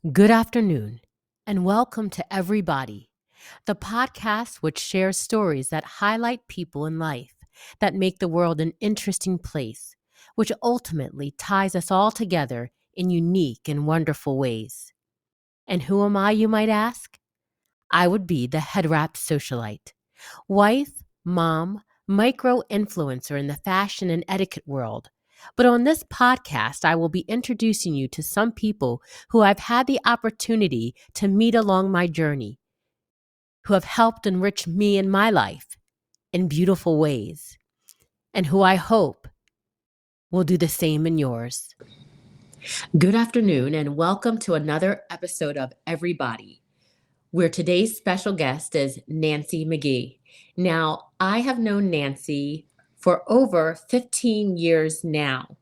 Good afternoon, and welcome to Everybody, the podcast which shares stories that highlight people in life that make the world an interesting place, which ultimately ties us all together in unique and wonderful ways. And who am I, you might ask? I would be the head wrap socialite, wife, mom, micro influencer in the fashion and etiquette world. But on this podcast, I will be introducing you to some people who I've had the opportunity to meet along my journey, who have helped enrich me and my life in beautiful ways, and who I hope will do the same in yours. Good afternoon, and welcome to another episode of Everybody, where today's special guest is Nancy McGee. Now, I have known Nancy for over 15 years now.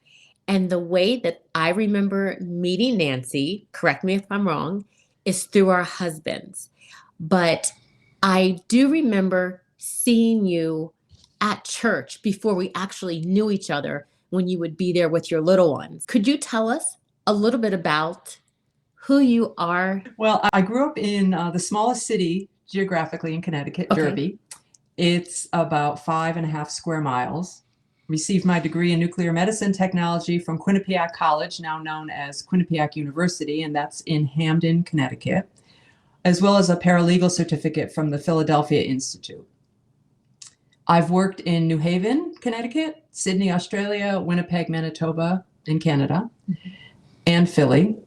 And the way that I remember meeting Nancy, correct me if I'm wrong, is through our husbands. But I do remember seeing you at church before we actually knew each other when you would be there with your little ones. Could you tell us a little bit about who you are? Well, I grew up in the smallest city geographically in Connecticut, Okay. Derby. It's about 5.5 square miles. Received my degree in nuclear medicine technology from Quinnipiac College, now known as Quinnipiac University, and that's in Hamden, Connecticut, as well as a paralegal certificate from the Philadelphia Institute. I've worked in New Haven, Connecticut, Sydney, Australia, Winnipeg, Manitoba, in Canada, and Philly.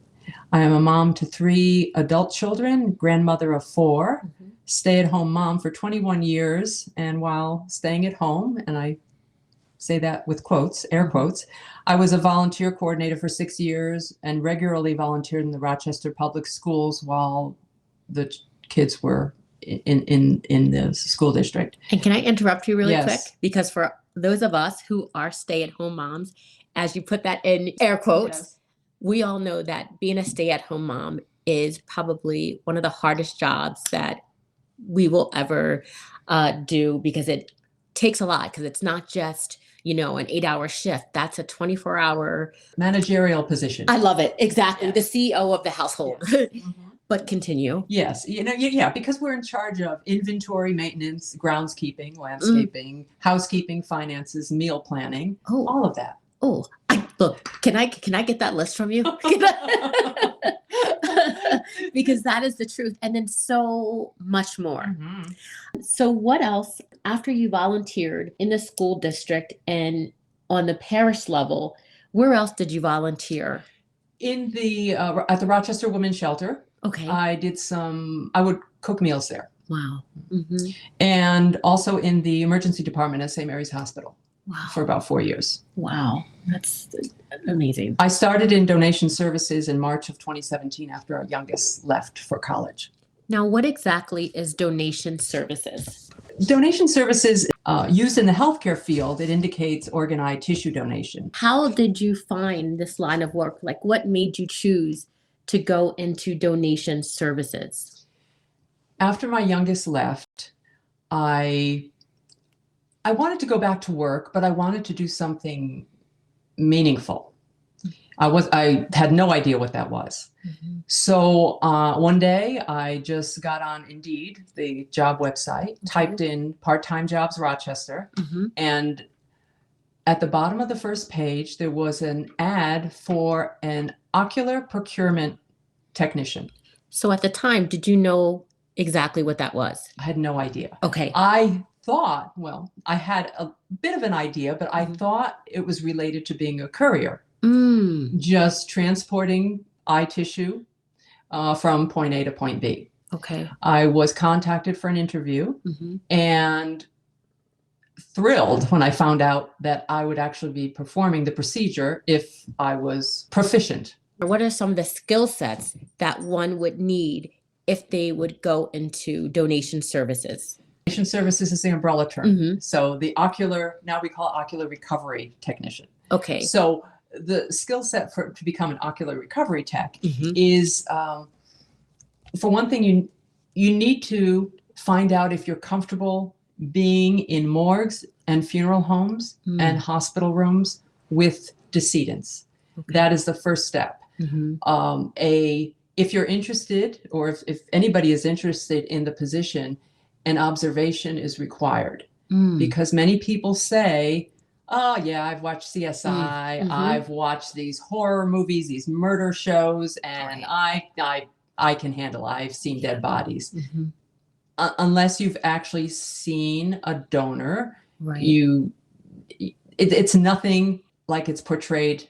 I am a mom to 3 adult children, grandmother of 4, stay-at-home mom for 21 years. And while staying at home, and I say that with quotes, air quotes, I was a volunteer coordinator for 6 years and regularly volunteered in the Rochester Public Schools while the kids were in the school district. And can I interrupt you really Yes. quick? Because for those of us who are stay-at-home moms, as you put that in air quotes, Yes. we all know that being a stay-at-home mom is probably one of the hardest jobs that we will ever do, because it takes a lot, because it's not just, an 8-hour shift. That's a 24-hour Managerial position. I love it. Exactly. Yes. The CEO of the household. But continue. Yes, because we're in charge of inventory, maintenance, groundskeeping, landscaping, housekeeping, finances, meal planning, all of that. Oh, look, can I get that list from you? Because that is the truth. And then so much more. So what else, after you volunteered in the school district and on the parish level, where else did you volunteer? In the at the Rochester Women's Shelter. Okay. I would cook meals there. Wow. And also in the emergency department at St. Mary's Hospital. Wow. For about 4 years. Wow. That's amazing. I started in donation services in March of 2017 after our youngest left for college. Now, what exactly is donation services? Donation services used in the healthcare field, it indicates organ eye tissue donation. How did you find this line of work? Like, what made you choose to go into donation services? After my youngest left, I wanted to go back to work, but I wanted to do something meaningful. I had no idea what that was. So one day I just got on Indeed, the job website, typed in part-time jobs Rochester, and at the bottom of the first page, there was an ad for an ocular procurement technician. So at the time, did you know exactly what that was? I had no idea. Okay. I thought, I had a bit of an idea, but I thought it was related to being a courier, just transporting eye tissue from point A to point B. Okay. I was contacted for an interview and thrilled when I found out that I would actually be performing the procedure if I was proficient. What are some of the skill sets that one would need if they would go into donation services? Donation services is the umbrella term. So the now we call it Ocular Recovery Technician. Okay. So the skill set to become an ocular recovery tech is, for one thing, you need to find out if you're comfortable being in morgues and funeral homes and hospital rooms with decedents. That is the first step. if you're interested, or if anybody is interested in the position, an observation is required. Because many people say, oh yeah, I've watched CSI, I've watched these horror movies, these murder shows, and I can handle it. I've seen dead bodies. Unless you've actually seen a donor, it's nothing like it's portrayed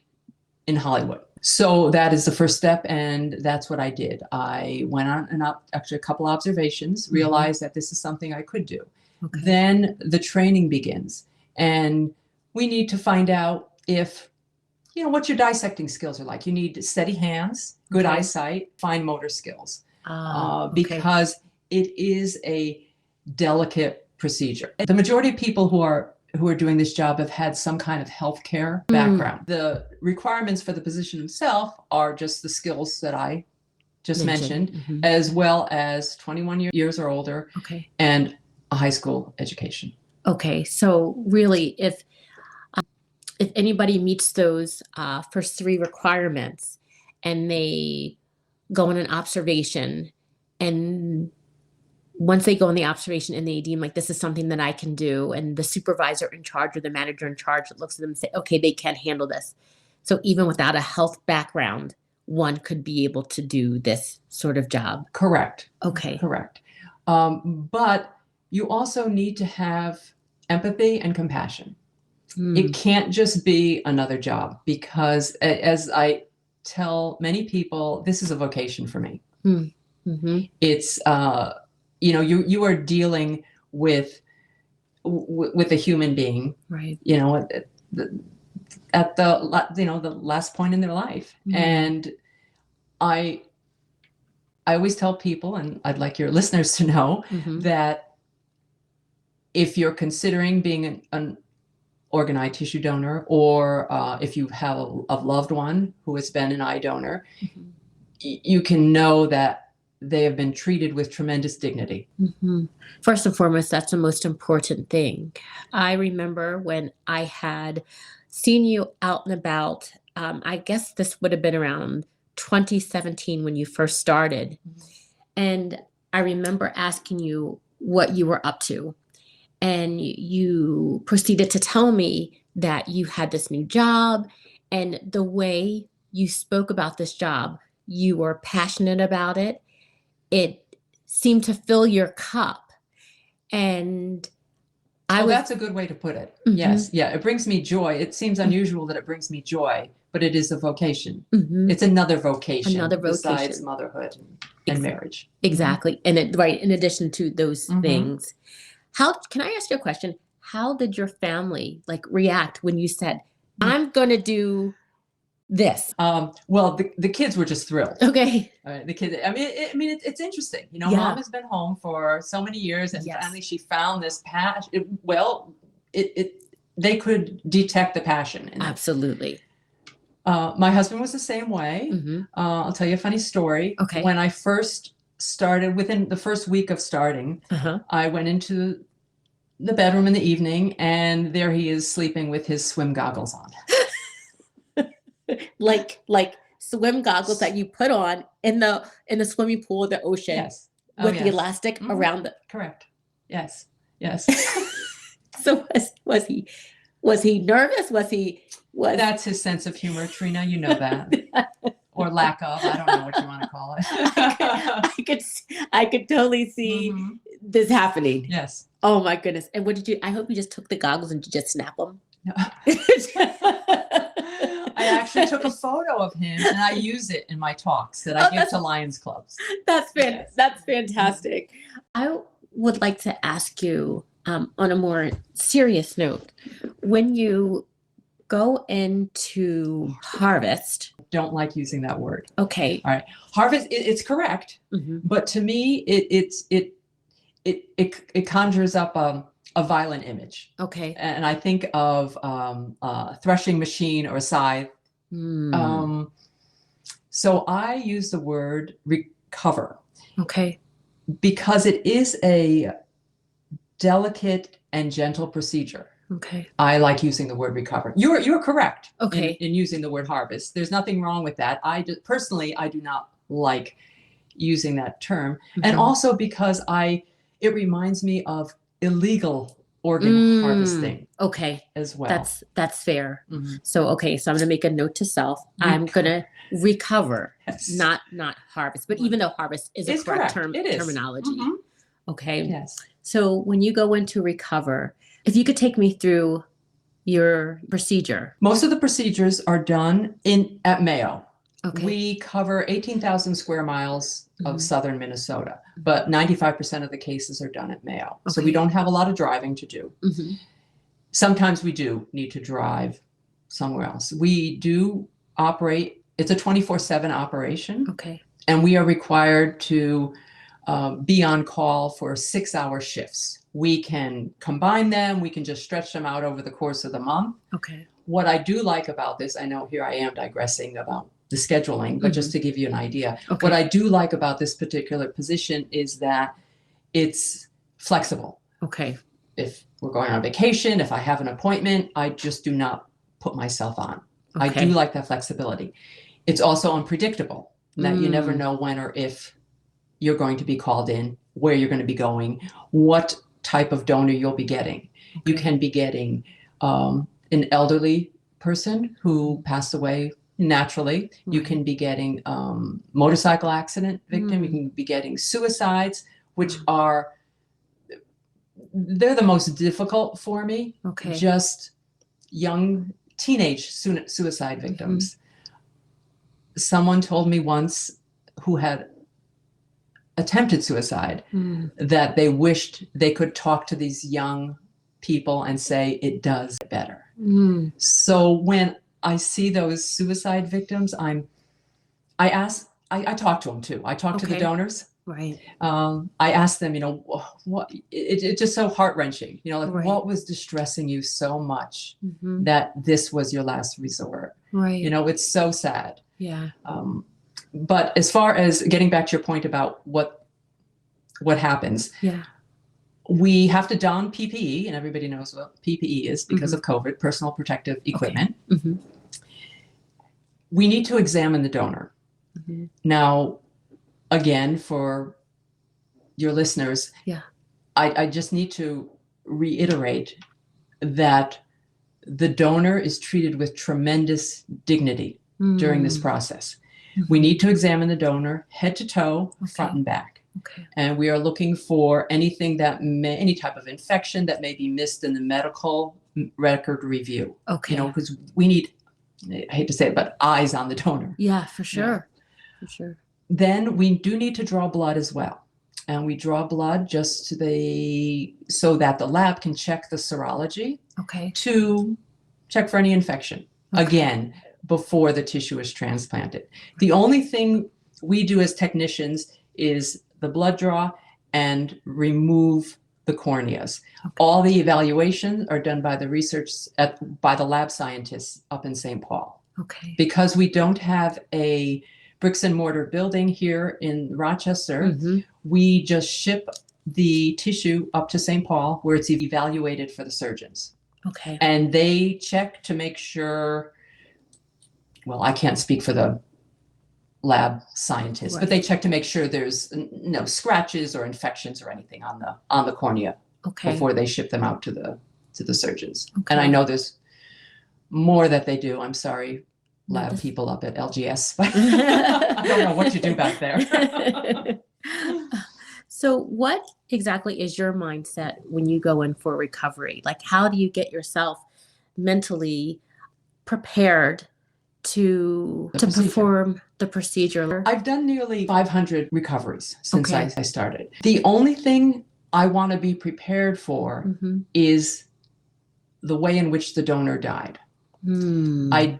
in Hollywood. So that is the first step, and that's what I did. I went on actually a couple observations, realized that this is something I could do. Then the training begins, and we need to find out if, what your dissecting skills are like. You need steady hands, good eyesight, fine motor skills, because it is a delicate procedure. The majority of people who are doing this job have had some kind of healthcare background. The requirements for the position itself are just the skills that I just mentioned, as well as 21 years or older, and a high school education. Okay, so really, if anybody meets those first three requirements and they go on an observation, and once they go on the observation and they deem like this is something that I can do, and the supervisor in charge or the manager in charge looks at them and say, okay, they can handle this. So even without a health background, one could be able to do this sort of job. Correct. Okay. Correct. But you also need to have empathy and compassion. It can't just be another job, because as I tell many people, this is a vocation for me. It's, you are dealing with a human being, at the last point in their life. And I always tell people, and I'd like your listeners to know, that if you're considering being an organ tissue donor, or if you have a loved one who has been an eye donor, you can know that they have been treated with tremendous dignity. First and foremost, that's the most important thing. I remember when I had seen you out and about, I guess this would have been around 2017 when you first started. And I remember asking you what you were up to. And you proceeded to tell me that you had this new job, and the way you spoke about this job, you were passionate about it. It seemed to fill your cup. And that's a good way to put it. Yes. Yeah. It brings me joy. It seems unusual that it brings me joy, but it is a vocation. It's another vocation besides motherhood and marriage. Exactly. And in addition to those things, can I ask you a question? How did your family react when you said, I'm going to do this? Well, the kids were just thrilled. Okay. The kids, it's interesting. Mom has been home for so many years, and finally she found this passion. They could detect the passion in it. Absolutely. My husband was the same way. I'll tell you a funny story. Okay. When I first started, within the first week of starting, I went into the bedroom in the evening, and there he is sleeping with his swim goggles on. like swim goggles that you put on in the swimming pool of the ocean. Yes. With the elastic around it. Correct. Yes. So was he nervous? That's his sense of humor, Trina. You know that. Or lack of. I don't know what you want to call it. I could totally see this happening. Yes. Oh my goodness. And what did you, I hope you just took the goggles and you just snap them. No. I actually took a photo of him, and I use it in my talks that I give to Lions clubs. That's fantastic. I would like to ask you, on a more serious note, when you go into harvest. Don't like using that word. Okay. All right. Harvest, it's correct, but to me, it conjures up a violent image. Okay. And I think of a threshing machine or a scythe. So I use the word recover. Okay. Because it is a delicate and gentle procedure. Okay. I like using the word recover. You're correct. Okay. In using the word harvest. There's nothing wrong with that. I do not like using that term. And also because it reminds me of illegal organ harvesting. Okay. As well. That's fair. So, okay. So I'm going to make a note to self. I'm going to recover, not harvest, but even though harvest is a correct terminology. Okay. Yes. So when you go into recover, if you could take me through your procedure. Most of the procedures are done at Mayo. Okay. We cover 18,000 square miles of southern Minnesota, but 95% of the cases are done at Mayo. Okay. So we don't have a lot of driving to do. Sometimes we do need to drive somewhere else. We do operate, it's a 24/7 operation. Okay. And we are required to be on call for 6-hour shifts. We can combine them. We can just stretch them out over the course of the month. Okay. What I do like about this, I know here I am digressing about the scheduling, but just to give you an idea, what I do like about this particular position is that it's flexible. Okay. If we're going on vacation, if I have an appointment, I just do not put myself on. I do like that flexibility. It's also unpredictable, that you never know when or if you're going to be called in, where you're going to be going, what type of donor you'll be getting. You can be getting an elderly person who passed away naturally. You can be getting motorcycle accident victim. You can be getting suicides, which they're the most difficult for me. Okay. Just young teenage suicide victims. Someone told me once who had attempted suicide that they wished they could talk to these young people and say it does get better. So when I see those suicide victims, I talk to them too. I talk to the donors. Right. I ask them, what it's just so heart-wrenching, what was distressing you so much that this was your last resort? Right. It's so sad. Yeah. But as far as getting back to your point about what happens, we have to don PPE, and everybody knows what PPE is because of COVID, personal protective equipment. We need to examine the donor. Now, again, for your listeners, I just need to reiterate that the donor is treated with tremendous dignity during this process. We need to examine the donor head to toe, front and back. And we are looking for anything any type of infection that may be missed in the medical record review. Because we need, I hate to say it, but eyes on the donor. Yeah, for sure. For sure. Then we do need to draw blood as well. And we draw blood just so that the lab can check the serology to check for any infection. Again, before the tissue is transplanted. The only thing we do as technicians is the blood draw and remove the corneas. All the evaluations are done by by the lab scientists up in St. Paul. Because we don't have a bricks and mortar building here in Rochester, we just ship the tissue up to St. Paul where it's evaluated for the surgeons. And they check to make sure, well, I can't speak for the lab scientists, but they check to make sure there's no scratches or infections or anything on the cornea before they ship them out to the surgeons. And I know there's more that they do. I'm sorry, lab people up at LGS. I don't know what you do back there. So what exactly is your mindset when you go in for recovery? Like, how do you get yourself mentally prepared to perform the procedure? I've done nearly 500 recoveries since I started. The only thing I want to be prepared for is the way in which the donor died. I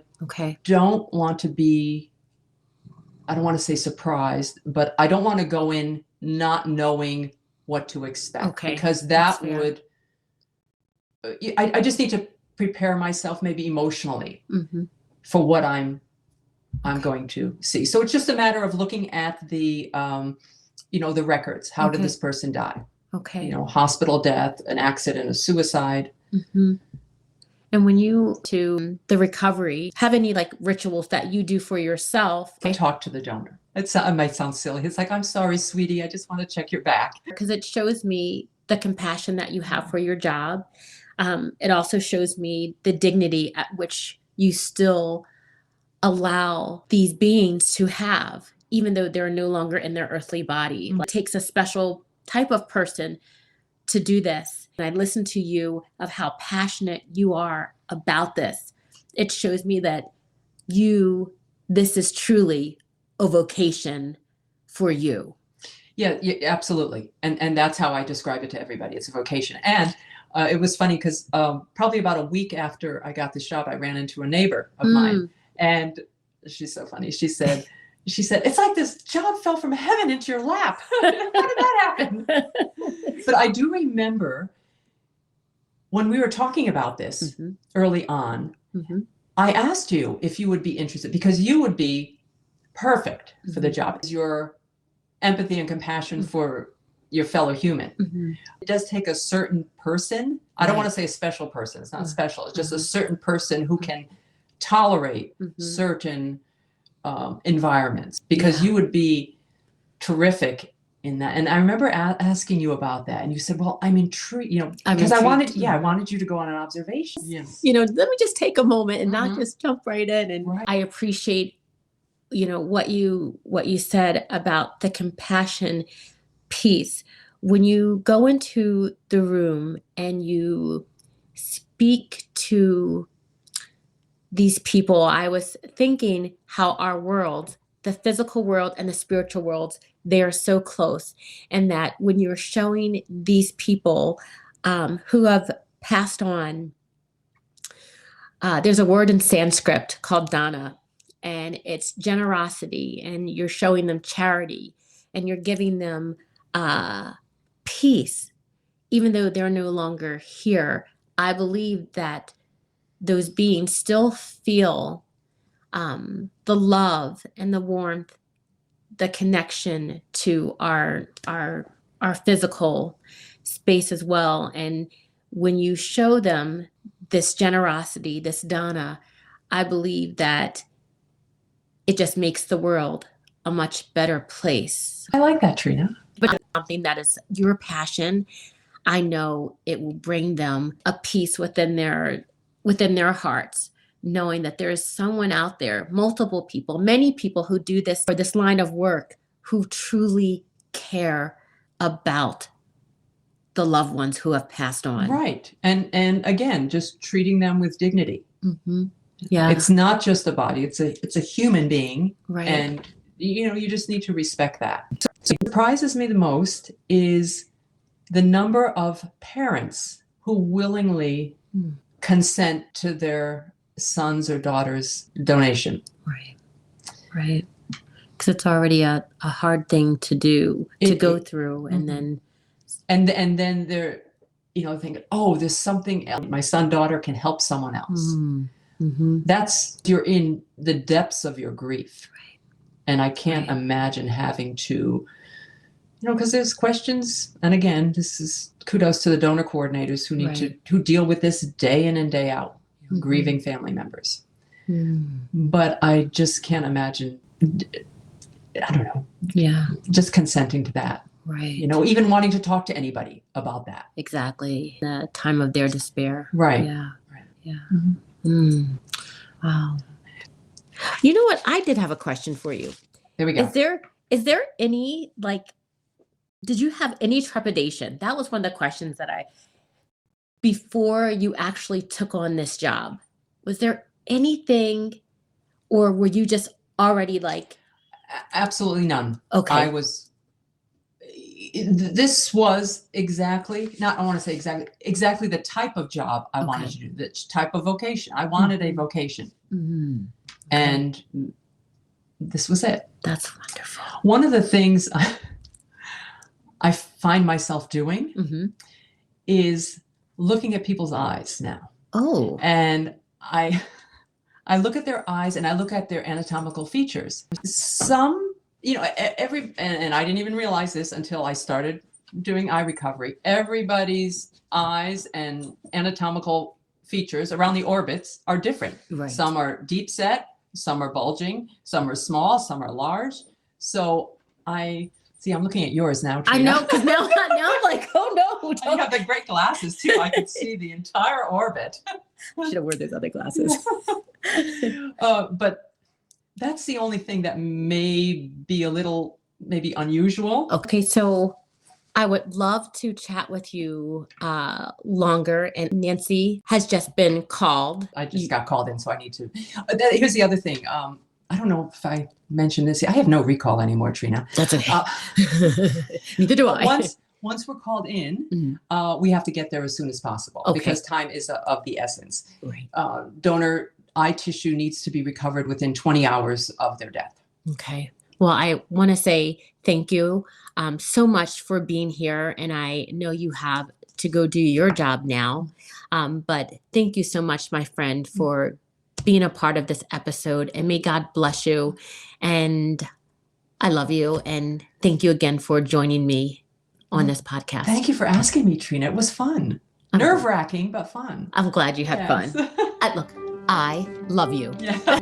don't want to be, I don't want to say surprised, but I don't want to go in not knowing what to expect, because that would, I just need to prepare myself maybe emotionally for what I'm going to see. So it's just a matter of looking at the, the records. How did this person die? Hospital death, an accident, a suicide. And when you to the recovery, have any like rituals that you do for yourself? I talk to the donor. It might sound silly. It's like, I'm sorry, sweetie. I just want to check your back. Because it shows me the compassion that you have for your job. It also shows me the dignity at which you still allow these beings to have, even though they're no longer in their earthly body. It takes a special type of person to do this. And I listen to you of how passionate you are about this. It shows me that this is truly a vocation for you. Yeah, absolutely. And that's how I describe it to everybody. It's a vocation. And it was funny because probably about a week after I got this job, I ran into a neighbor of mine. And she's so funny. She said, it's like this job fell from heaven into your lap. How did that happen? But I do remember when we were talking about this early on, I asked you if you would be interested, because you would be perfect for the job. Your empathy and compassion for your fellow human. It does take a certain person. I don't want to say a special person. It's not special. It's just a certain person who can tolerate certain environments, because you would be terrific in that. And I remember asking you about that, and you said, well, I'm intrigued, because I wanted you to go on an observation. Yes. Let me just take a moment and not just jump right in. And I appreciate, what you said about the compassion piece. When you go into the room and you speak to these people, I was thinking how our world, the physical world and the spiritual worlds, they are so close. And that when you're showing these people who have passed on, there's a word in Sanskrit called dana, and it's generosity, and you're showing them charity, and you're giving them peace, even though they're no longer here. I believe that those beings still feel the love and the warmth, the connection to our physical space as well. And when you show them this generosity, this dana, I believe that it just makes the world a much better place. I like that, Trina. But something that is your passion, I know it will bring them a peace within their hearts, knowing that there is someone out there, multiple people, many people who do this for this line of work, who truly care about the loved ones who have passed on. Right. And again, just treating them with dignity. Yeah. It's not just a body, it's a human being. Right. And you just need to respect that. So what surprises me the most is the number of parents who willingly consent to their son's or daughter's donation. Right. Because it's already a hard thing to do, to go through. And then they're thinking, oh, there's something else. My son, daughter can help someone else. You're in the depths of your grief. And I can't imagine having to, because there's questions. And again, this is kudos to the donor coordinators who need who deal with this day in and day out, grieving family members. But I just can't imagine, I don't know. Yeah. Just consenting to that. Right. Even wanting to talk to anybody about that. Exactly. The time of their despair. Right. Yeah. Right. Yeah. Wow. You know what? I did have a question for you. There we go. Is there any, did you have any trepidation? That was one of the questions that before you actually took on this job, was there anything, or were you just already Absolutely none. Okay. This was exactly the type of job I wanted to do, the type of vocation. I wanted a vocation. And this was it. That's wonderful. One of the things I find myself doing is looking at people's eyes now. Oh. And I look at their eyes and I look at their anatomical features. Some, and I didn't even realize this until I started doing eye recovery. Everybody's eyes and anatomical features around the orbits are different. Right. Some are deep set, some are bulging, some are small, some are large. So I'm looking at yours now, Trina. I know, because now I'm like, oh no. You have the great glasses too. I could see the entire orbit. Should have worn those other glasses. But that's the only thing that may be a little maybe unusual. Okay, so I would love to chat with you longer. And Nancy has just been called. I just got called in, so I need to. Here's the other thing. I don't know if I mentioned this. I have no recall anymore, Trina. That's okay. Neither do I. Once we're called in, we have to get there as soon as possible because time is of the essence. Right. Donor eye tissue needs to be recovered within 20 hours of their death. Okay. Well, I want to say thank you so much for being here. And I know you have to go do your job now. But thank you so much, my friend, for being a part of this episode. And may God bless you. And I love you. And thank you again for joining me on this podcast. Thank you for asking me, Trina. It was fun. Nerve-wracking, but fun. I'm glad you had fun. Look, I love you. Yeah.